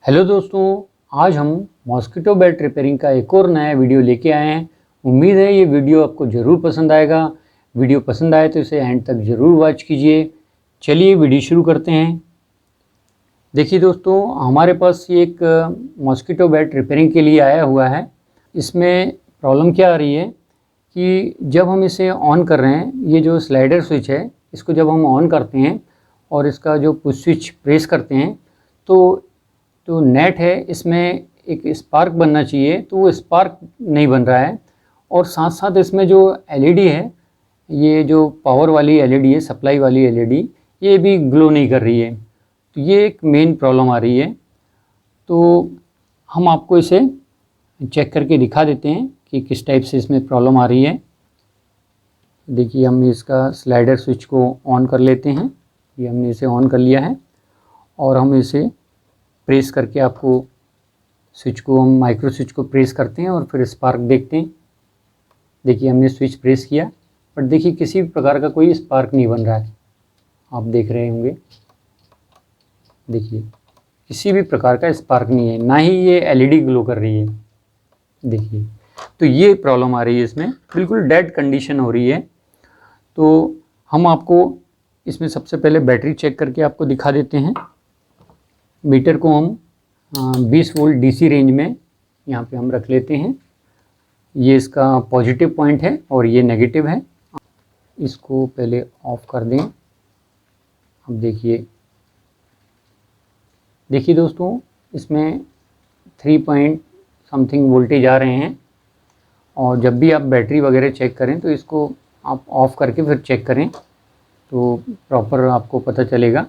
Hello दोस्तों, आज हम मॉस्किटो बैट रिपेयरिंग का एक और नया वीडियो लेके आए हैं। उम्मीद है ये वीडियो आपको ज़रूर पसंद आएगा। वीडियो पसंद आए तो इसे एंड तक ज़रूर वॉच कीजिए। चलिए वीडियो शुरू करते हैं। देखिए दोस्तों, हमारे पास ये एक मॉस्किटो बैट रिपेयरिंग के लिए आया हुआ है। इसमें प्रॉब्लम क्या आ रही है कि जब हम इसे ऑन कर रहे हैं, ये जो स्लाइडर स्विच है, इसको जब हम ऑन करते हैं और इसका जो पुश स्विच प्रेस करते हैं तो नेट है इसमें एक स्पार्क बनना चाहिए, तो वो स्पार्क नहीं बन रहा है। और साथ साथ इसमें जो एलईडी है, ये जो पावर वाली एलईडी है, सप्लाई वाली एलईडी, ये भी ग्लो नहीं कर रही है। तो ये एक मेन प्रॉब्लम आ रही है। तो हम आपको इसे चेक करके दिखा देते हैं कि किस टाइप से इसमें प्रॉब्लम आ रही है। देखिए, हम इसका स्लाइडर स्विच को ऑन कर लेते हैं। ये हमने इसे ऑन कर लिया है और हम इसे प्रेस करके आपको स्विच को, हम माइक्रो स्विच को प्रेस करते हैं और फिर स्पार्क देखते हैं। देखिए, हमने स्विच प्रेस किया, बट देखिए किसी भी प्रकार का कोई स्पार्क नहीं बन रहा है। आप देख रहे होंगे, देखिए किसी भी प्रकार का स्पार्क नहीं है, ना ही ये एलईडी ग्लो कर रही है। देखिए, तो ये प्रॉब्लम आ रही है, इसमें बिल्कुल डेड कंडीशन हो रही है। तो हम आपको इसमें सबसे पहले बैटरी चेक करके आपको दिखा देते हैं। मीटर को हम 20 वोल्ट डीसी रेंज में यहाँ पे हम रख लेते हैं। ये इसका पॉजिटिव पॉइंट है और ये नेगेटिव है। इसको पहले ऑफ कर दें। अब देखिए दोस्तों, इसमें 3 पॉइंट समथिंग वोल्टेज आ रहे हैं। और जब भी आप बैटरी वगैरह चेक करें तो इसको आप ऑफ़ करके फिर चेक करें, तो प्रॉपर आपको पता चलेगा।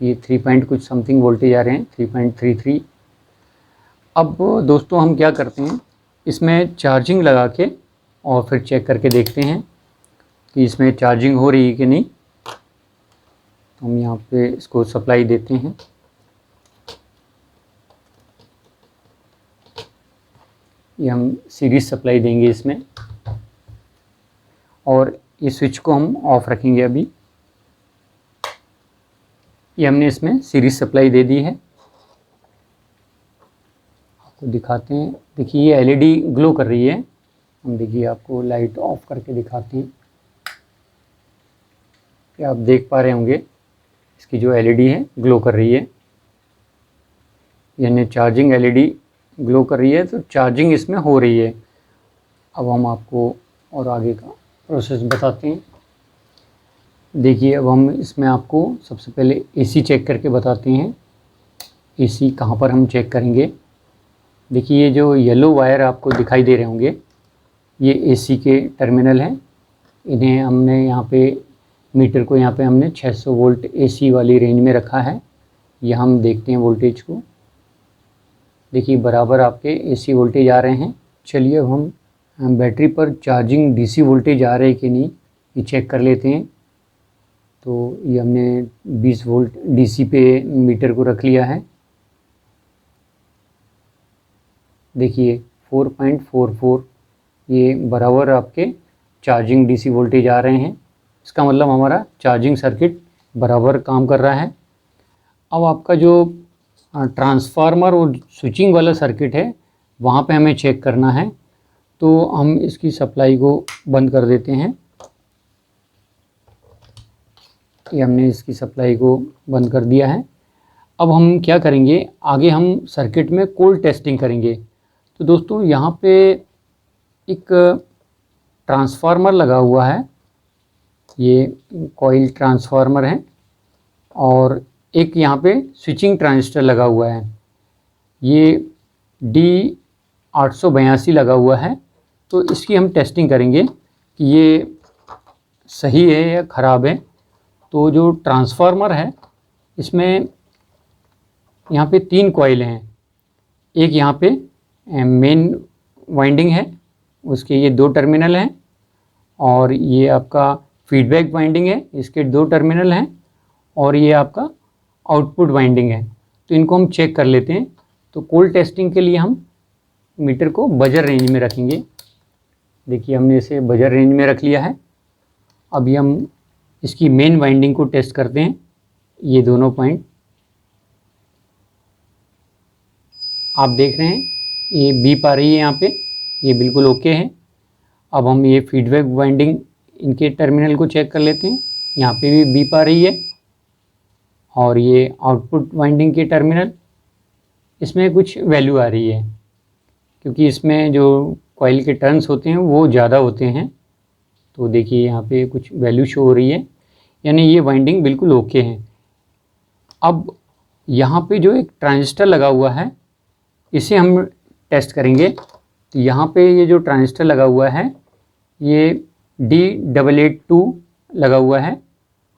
ये 3 पॉइंट कुछ समथिंग वोल्टेज आ रहे हैं, 3.33। अब दोस्तों, हम क्या करते हैं, इसमें चार्जिंग लगा के और फिर चेक करके देखते हैं कि इसमें चार्जिंग हो रही है कि नहीं। तो हम यहाँ पे इसको सप्लाई देते हैं। ये हम सीरीज सप्लाई देंगे इसमें, और ये स्विच को हम ऑफ रखेंगे अभी। ये हमने इसमें सीरीज सप्लाई दे दी है। आपको दिखाते हैं। देखिए, ये एलईडी ग्लो कर रही है। हम देखिए आपको लाइट ऑफ करके दिखाते हैं कि आप देख पा रहे होंगे, इसकी जो एलईडी है ग्लो कर रही है। यानी चार्जिंग एलईडी ग्लो कर रही है, तो चार्जिंग इसमें हो रही है। अब हम आपको और आगे का प्रोसेस बताते हैं। देखिए, अब हम इसमें आपको सबसे पहले एसी चेक करके बताते हैं। एसी कहाँ पर हम चेक करेंगे। देखिए, ये जो येलो वायर आपको दिखाई दे रहे होंगे, ये एसी के टर्मिनल हैं। इन्हें हमने यहाँ पे, मीटर को यहाँ पे हमने 600 वोल्ट एसी वाली रेंज में रखा है। यह हम देखते हैं वोल्टेज को। देखिए, बराबर आपके एसी वोल्टेज आ रहे हैं। चलिए, अब हम बैटरी पर चार्जिंग डीसी वोल्टेज आ रहे हैं कि नहीं, ये चेक कर लेते हैं। तो ये हमने 20 वोल्ट डीसी पे मीटर को रख लिया है। देखिए, 4.44 ये बराबर आपके चार्जिंग डीसी वोल्टेज आ रहे हैं। इसका मतलब हमारा चार्जिंग सर्किट बराबर काम कर रहा है। अब आपका जो ट्रांसफार्मर और स्विचिंग वाला सर्किट है, वहाँ पे हमें चेक करना है। तो हम इसकी सप्लाई को बंद कर देते हैं। ये हमने इसकी सप्लाई को बंद कर दिया है। अब हम क्या करेंगे, आगे हम सर्किट में कोल्ड टेस्टिंग करेंगे। तो दोस्तों, यहाँ पे एक ट्रांसफार्मर लगा हुआ है, ये कॉइल ट्रांसफार्मर है, और एक यहाँ पे स्विचिंग ट्रांजिस्टर लगा हुआ है, ये D882 लगा हुआ है। तो इसकी हम टेस्टिंग करेंगे कि ये सही है या ख़राब है। तो जो ट्रांसफार्मर है, इसमें यहाँ पे 3 कॉइल हैं। एक यहाँ पे मेन वाइंडिंग है, उसके ये 2 टर्मिनल हैं, और ये आपका फीडबैक वाइंडिंग है, इसके 2 टर्मिनल हैं, और ये आपका आउटपुट वाइंडिंग है। तो इनको हम चेक कर लेते हैं। तो कोल्ड टेस्टिंग के लिए हम मीटर को बजर रेंज में रखेंगे। देखिए, हमने इसे बजर रेंज में रख लिया है। अभी हम इसकी मेन वाइंडिंग को टेस्ट करते हैं, ये दोनों पॉइंट। आप देख रहे हैं ये बीप आ रही है यहाँ पे, ये बिल्कुल ओके है। अब हम ये फीडबैक वाइंडिंग इनके टर्मिनल को चेक कर लेते हैं। यहाँ पे भी बीप आ रही है और ये आउटपुट वाइंडिंग के टर्मिनल, इसमें कुछ वैल्यू आ रही है क्योंकि इसमें जो कॉइल के टर्न्स होते हैं वो ज़्यादा होते हैं। तो देखिए यहाँ पे कुछ वैल्यू शो हो रही है, यानी ये वाइंडिंग बिल्कुल ओके है। अब यहाँ पे जो एक ट्रांजिस्टर लगा हुआ है इसे हम टेस्ट करेंगे। तो यहाँ पे ये जो ट्रांजिस्टर लगा हुआ है ये D882 लगा हुआ है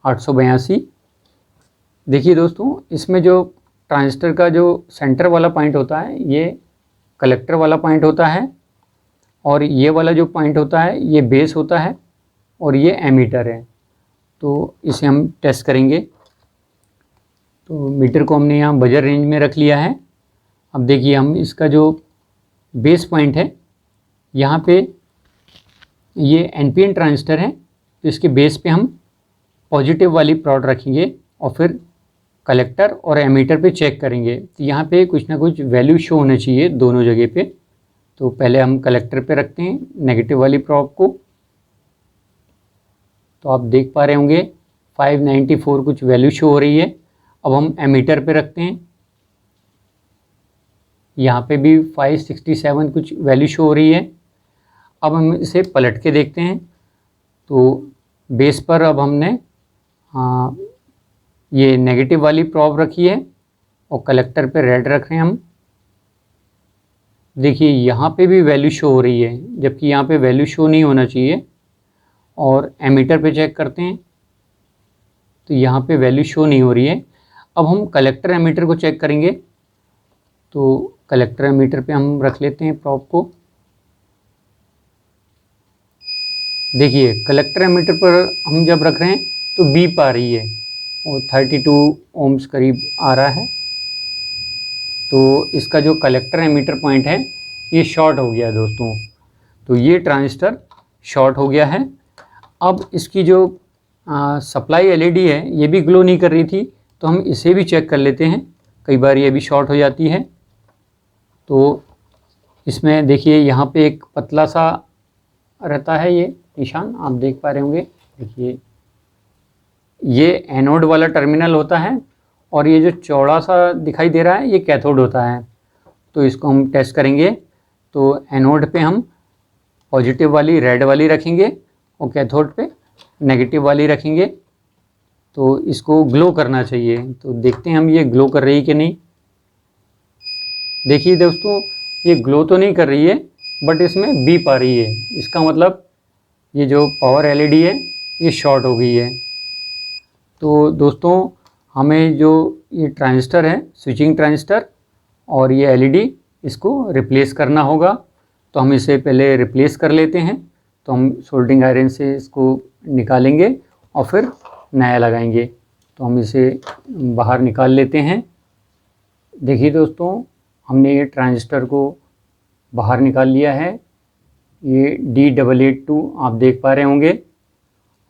882। देखिए दोस्तों, इसमें जो ट्रांजिस्टर का जो सेंटर वाला पॉइंट होता है ये कलेक्टर वाला पॉइंट होता है और ये वाला जो पॉइंट होता है ये बेस होता है और ये एमीटर है। तो इसे हम टेस्ट करेंगे। तो मीटर को हमने यहाँ बजर रेंज में रख लिया है। अब देखिए हम इसका जो बेस पॉइंट है यहाँ पे ये एनपीएन ट्रांजिस्टर है, तो इसके बेस पे हम पॉजिटिव वाली प्रॉड रखेंगे और फिर कलेक्टर और एमीटर पे चेक करेंगे। तो यहाँ पे कुछ ना कुछ वैल्यू शो होना चाहिए दोनों जगह पे। तो पहले हम कलेक्टर पे रखते हैं नेगेटिव वाली प्रॉब को। तो आप देख पा रहे होंगे 594 कुछ वैल्यू शो हो रही है। अब हम एमीटर पे रखते हैं, यहाँ पे भी 567 कुछ वैल्यू शो हो रही है। अब हम इसे पलट के देखते हैं। तो बेस पर अब हमने ये नेगेटिव वाली प्रॉब रखी है और कलेक्टर पे रेड रख रहे हैं हम। देखिए यहाँ पे भी वैल्यू शो हो रही है जबकि यहाँ पे वैल्यू शो नहीं होना चाहिए। और एमीटर पे चेक करते हैं तो यहाँ पे वैल्यू शो नहीं हो रही है। अब हम कलेक्टर एमीटर को चेक करेंगे। तो कलेक्टर एमीटर पे हम रख लेते हैं प्रॉब को। देखिए कलेक्टर एमीटर पर हम जब रख रहे हैं तो बीप आ रही है और 32 ओम्स करीब आ रहा है। तो इसका जो कलेक्टर एमीटर पॉइंट है ये शॉर्ट हो गया है दोस्तों। तो ये ट्रांजिस्टर शॉर्ट हो गया है। अब इसकी जो सप्लाई एलईडी है ये भी ग्लो नहीं कर रही थी, तो हम इसे भी चेक कर लेते हैं। कई बार ये भी शॉर्ट हो जाती है। तो इसमें देखिए यहाँ पे एक पतला सा रहता है ये निशान, आप देख पा रहे होंगे। देखिए ये एनोड वाला टर्मिनल होता है और ये जो चौड़ा सा दिखाई दे रहा है ये कैथोड होता है। तो इसको हम टेस्ट करेंगे। तो एनोड पे हम पॉजिटिव वाली रेड वाली रखेंगे और कैथोड पे नेगेटिव वाली रखेंगे। तो इसको ग्लो करना चाहिए। तो देखते हैं हम ये ग्लो कर रही है कि नहीं। देखिए दोस्तों ये ग्लो तो नहीं कर रही है बट इसमें बीप आ रही है। इसका मतलब ये जो पावर एलईडी है ये शॉर्ट हो गई है। तो दोस्तों हमें जो ये ट्रांजिस्टर है स्विचिंग ट्रांजिस्टर और ये एलईडी इसको रिप्लेस करना होगा। तो हम इसे पहले रिप्लेस कर लेते हैं। तो हम सोल्डरिंग आयरन से इसको निकालेंगे और फिर नया लगाएंगे। तो हम इसे बाहर निकाल लेते हैं। देखिए दोस्तों हमने ये ट्रांजिस्टर को बाहर निकाल लिया है। ये D882 आप देख पा रहे होंगे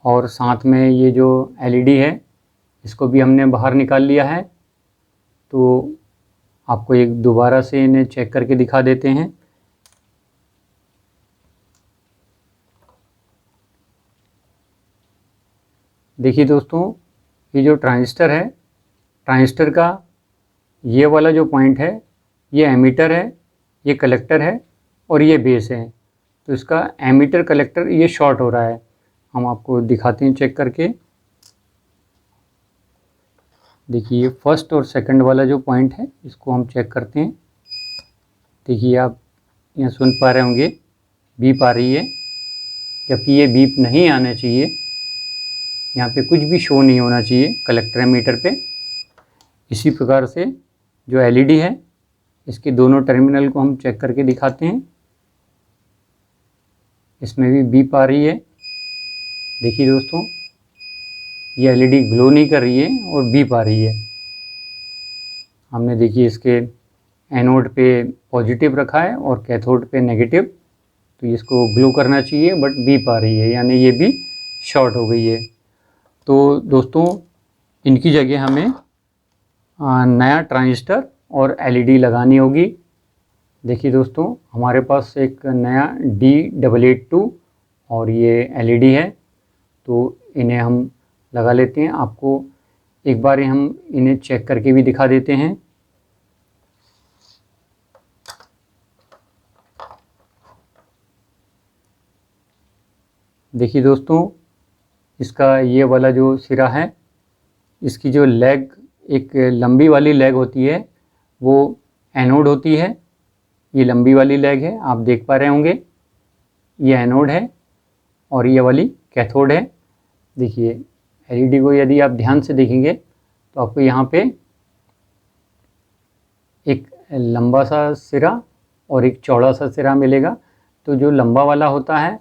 और साथ में ये जो एलईडी है इसको भी हमने बाहर निकाल लिया है। तो आपको एक दोबारा से इन्हें चेक करके दिखा देते हैं। देखिए दोस्तों ये जो ट्रांजिस्टर है, ट्रांजिस्टर का ये वाला जो पॉइंट है ये एमीटर है, ये कलेक्टर है और ये बेस है। तो इसका एमीटर कलेक्टर ये शॉर्ट हो रहा है। हम आपको दिखाते हैं चेक करके। देखिए फर्स्ट और सेकंड वाला जो पॉइंट है इसको हम चेक करते हैं। देखिए आप यहाँ सुन पा रहे होंगे बीप आ रही है, जबकि ये बीप नहीं आना चाहिए। यहाँ पे कुछ भी शो नहीं होना चाहिए कलेक्टर एमीटर पे। इसी प्रकार से जो एलईडी है इसके दोनों टर्मिनल को हम चेक करके दिखाते हैं। इसमें भी बीप आ रही है। देखिए दोस्तों ये एलईडी ग्लो नहीं कर रही है और बीप आ रही है। हमने देखिए इसके एनोड पे पॉजिटिव रखा है और कैथोड पे नेगेटिव। तो इसको ग्लो करना चाहिए बट बीप आ रही है, यानी ये भी शॉर्ट हो गई है। तो दोस्तों इनकी जगह हमें नया ट्रांजिस्टर और एलईडी लगानी होगी। देखिए दोस्तों, हमारे पास एक नया D882 और ये LED है, तो इन्हें हम लगा लेते हैं। आपको एक बार हम इन्हें चेक करके भी दिखा देते हैं। देखिए दोस्तों, इसका ये वाला जो सिरा है, इसकी जो लेग, एक लंबी वाली लेग होती है, वो एनोड होती है। ये लंबी वाली लेग है, आप देख पा रहे होंगे, ये एनोड है और ये वाली कैथोड है। देखिए LED को यदि आप ध्यान से देखेंगे तो आपको यहाँ पे एक लंबा सा सिरा और एक चौड़ा सा सिरा मिलेगा। तो जो लंबा वाला होता है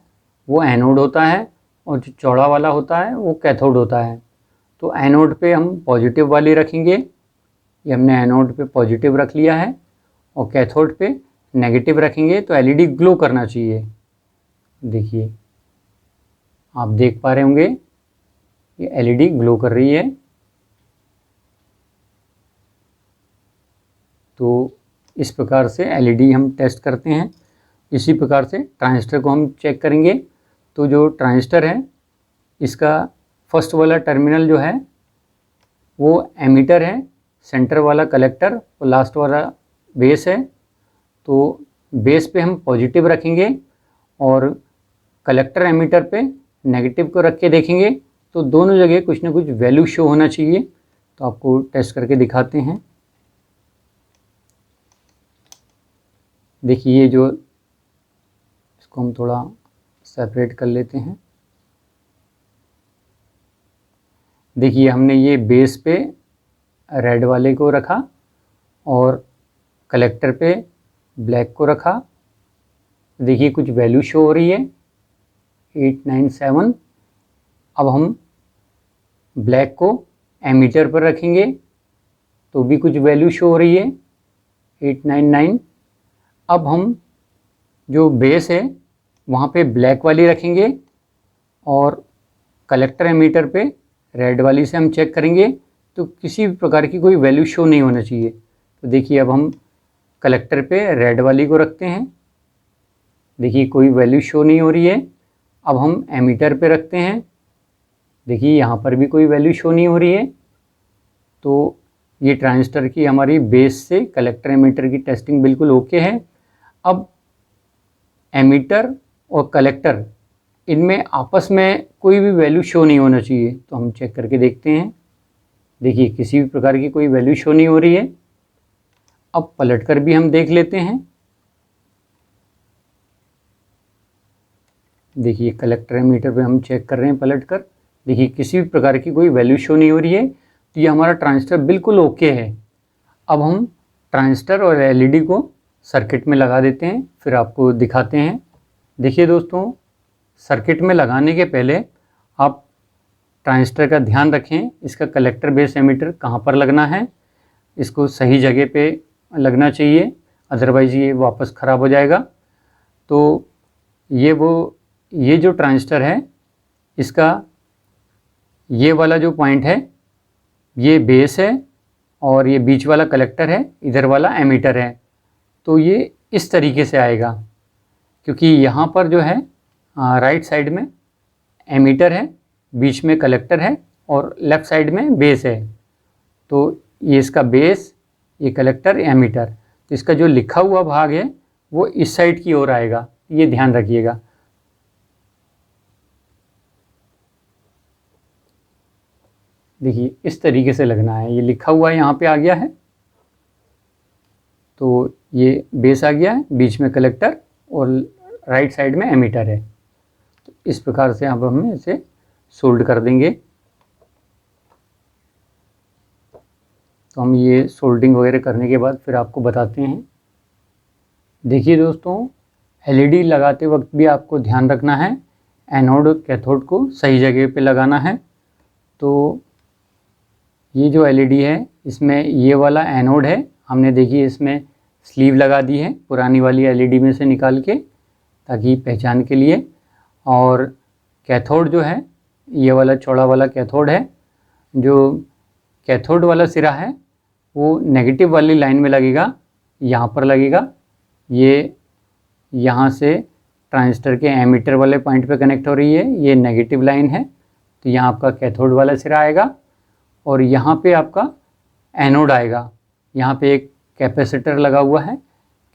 वो एनोड होता है और जो चौड़ा वाला होता है वो कैथोड होता है। तो एनोड पे हम पॉजिटिव वाली रखेंगे, ये हमने एनोड पे पॉजिटिव रख लिया है, और कैथोड पे नेगेटिव रखेंगे तो LED ग्लो करना चाहिए। देखिए आप देख पा रहे होंगे, ये LED ग्लो कर रही है। तो इस प्रकार से LED हम टेस्ट करते हैं। इसी प्रकार से ट्रांजिस्टर को हम चेक करेंगे। तो जो ट्रांजिस्टर है, इसका फर्स्ट वाला टर्मिनल जो है वो एमीटर है, सेंटर वाला कलेक्टर और लास्ट वाला बेस है। तो बेस पे हम पॉजिटिव रखेंगे और कलेक्टर एमीटर पे नेगेटिव को रख के देखेंगे, तो दोनों जगह कुछ ना कुछ वैल्यू शो होना चाहिए। तो आपको टेस्ट करके दिखाते हैं। देखिए ये जो, इसको हम थोड़ा सेपरेट कर लेते हैं। देखिए हमने ये बेस पे रेड वाले को रखा और कलेक्टर पे ब्लैक को रखा। देखिए कुछ वैल्यू शो हो रही है 897। अब हम ब्लैक को एमीटर पर रखेंगे तो भी कुछ वैल्यू शो हो रही है 899। अब हम जो बेस है वहाँ पे ब्लैक वाली रखेंगे और कलेक्टर एमीटर पे रेड वाली से हम चेक करेंगे, तो किसी भी प्रकार की कोई वैल्यू शो नहीं होना चाहिए। तो देखिए अब हम कलेक्टर पे रेड वाली को रखते हैं। देखिए कोई वैल्यू शो नहीं हो रही है। अब हम एमीटर पे रखते हैं। देखिए यहाँ पर भी कोई वैल्यू शो नहीं हो रही है। तो ये ट्रांजिस्टर की हमारी बेस से कलेक्टर एमीटर की टेस्टिंग बिल्कुल ओके है। अब एमीटर और कलेक्टर, इनमें आपस में कोई भी वैल्यू शो नहीं होना चाहिए। तो हम चेक करके देखते हैं। देखिए किसी भी प्रकार की कोई वैल्यू शो नहीं हो रही है। अब पलटकर भी हम देख लेते हैं। देखिए कलेक्टर एमीटर पे हम चेक कर रहे हैं पलटकर। देखिए किसी भी प्रकार की कोई वैल्यू शो नहीं हो रही है। तो ये हमारा ट्रांजिस्टर बिल्कुल ओके है। अब हम ट्रांजिस्टर और LED को सर्किट में लगा देते हैं, फिर आपको दिखाते हैं। देखिए दोस्तों, सर्किट में लगाने के पहले आप ट्रांजिस्टर का ध्यान रखें, इसका कलेक्टर बेस एमीटर कहाँ पर लगना है। इसको सही जगह पे लगना चाहिए, अदरवाइज़ ये वापस ख़राब हो जाएगा। तो ये जो ट्रांजिस्टर है, इसका ये वाला जो पॉइंट है ये बेस है और ये बीच वाला कलेक्टर है, इधर वाला एमीटर है। तो ये इस तरीके से आएगा, क्योंकि यहाँ पर जो है राइट साइड में एमीटर है, बीच में कलेक्टर है और लेफ़्ट साइड में बेस है। तो ये इसका बेस, ये कलेक्टर, एमीटर, तो इसका जो लिखा हुआ भाग है वो इस साइड की ओर आएगा, ये ध्यान रखिएगा। देखिए इस तरीके से लगना है, ये लिखा हुआ यहाँ पे आ गया है। तो ये बेस आ गया है, बीच में कलेक्टर और राइट साइड में एमीटर है। तो इस प्रकार से अब हम इसे सोल्ड कर देंगे। तो हम ये सोल्डिंग वगैरह करने के बाद फिर आपको बताते हैं। देखिए दोस्तों, LED लगाते वक्त भी आपको ध्यान रखना है, एनोड और कैथोड को सही जगह पे लगाना है। तो ये जो LED है, इसमें ये वाला एनोड है, हमने देखिए इसमें स्लीव लगा दी है पुरानी वाली LED में से निकाल के, ताकि पहचान के लिए। और कैथोड जो है, ये वाला चौड़ा वाला कैथोड है। जो कैथोड वाला सिरा है वो नेगेटिव वाली लाइन में लगेगा, यहाँ पर लगेगा, ये यहाँ से ट्रांजिस्टर के एमीटर वाले पॉइंट पे कनेक्ट हो रही है, ये नेगेटिव लाइन है, तो यहाँ आपका कैथोड वाला सिरा आएगा और यहाँ पे आपका एनोड आएगा। यहाँ पे एक कैपेसिटर लगा हुआ है,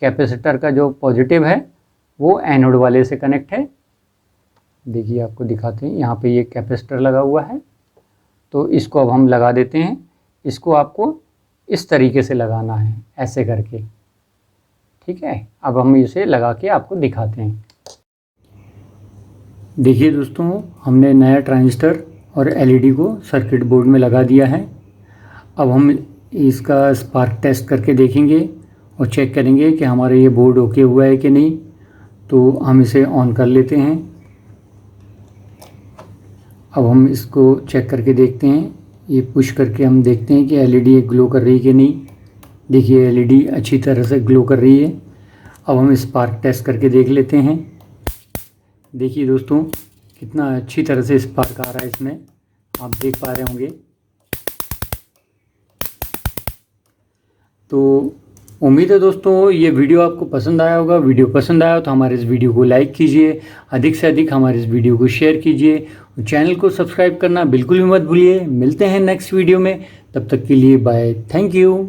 कैपेसिटर का जो पॉजिटिव है वो एनोड वाले से कनेक्ट है। देखिए आपको दिखाते हैं, यहाँ पे ये कैपेसिटर लगा हुआ है, तो इसको अब हम लगा देते हैं। इसको आपको इस तरीके से लगाना है, ऐसे करके, ठीक है। अब हम इसे लगा के आपको दिखाते हैं। देखिए दोस्तों, हमने नया ट्रांजिस्टर और एलईडी को सर्किट बोर्ड में लगा दिया है। अब हम इसका स्पार्क टेस्ट करके देखेंगे और चेक करेंगे कि हमारा ये बोर्ड ओके हुआ है कि नहीं। तो हम इसे ऑन कर लेते हैं। अब हम इसको चेक करके देखते हैं, ये पुश करके हम देखते हैं कि एलईडी ग्लो कर रही है कि नहीं। देखिए एलईडी अच्छी तरह से ग्लो कर रही है। अब हम स्पार्क टेस्ट करके देख लेते हैं। देखिए दोस्तों, कितना अच्छी तरह से स्पार्क आ रहा है इसमें, आप देख पा रहे होंगे। तो उम्मीद है दोस्तों ये वीडियो आपको पसंद आया होगा। वीडियो पसंद आया तो हमारे इस वीडियो को लाइक कीजिए, अधिक से अधिक हमारे इस वीडियो को शेयर कीजिए, चैनल को सब्सक्राइब करना बिल्कुल भी मत भूलिए। मिलते हैं नेक्स्ट वीडियो में, तब तक के लिए बाय, थैंक यू।